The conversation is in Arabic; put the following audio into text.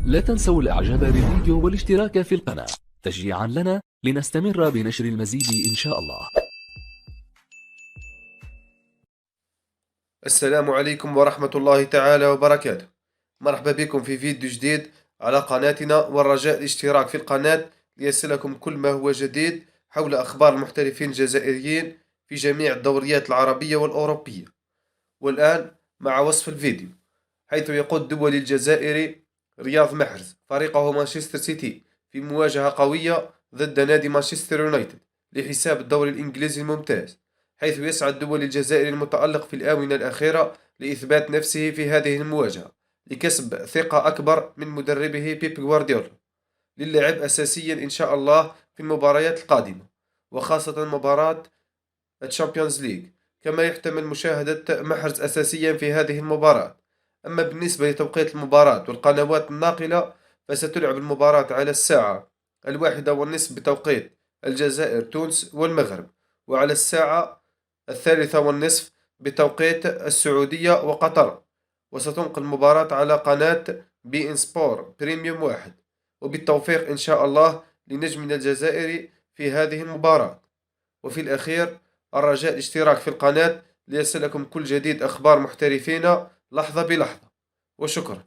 لا تنسوا الإعجاب بالفيديو والاشتراك في القناة تشجيعا لنا لنستمر بنشر المزيد إن شاء الله. السلام عليكم ورحمة الله تعالى وبركاته. مرحبا بكم في فيديو جديد على قناتنا، والرجاء الاشتراك في القناة ليصلكم كل ما هو جديد حول أخبار المحترفين الجزائريين في جميع الدوريات العربية والأوروبية. والآن مع وصف الفيديو، حيث يقود الدولي الجزائري رياض محرز فريقه مانشستر سيتي في مواجهة قوية ضد نادي مانشستر يونايتد لحساب الدوري الإنجليزي الممتاز، حيث يسعى الدولي الجزائري المتألق في الآونة الأخيرة لإثبات نفسه في هذه المواجهة لكسب ثقة أكبر من مدربه بيب غوارديولا للعب أساسيا إن شاء الله في المباريات القادمة، وخاصة مباراة الشامبيونز ليج، كما يحتمل مشاهدة محرز أساسيا في هذه المباراة. أما بالنسبة لتوقيت المباراة والقنوات الناقلة، فستلعب المباراة على الساعة 1:30 بتوقيت الجزائر، تونس والمغرب، وعلى الساعة 3:30 بتوقيت السعودية وقطر، وستنقل المباراة على قناة بي إن سبور بريميوم 1. وبالتوفيق إن شاء الله لنجمنا الجزائري في هذه المباراة. وفي الأخير، الرجاء الاشتراك في القناة ليصلكم كل جديد أخبار محترفين لحظة بلحظة، وشكرا.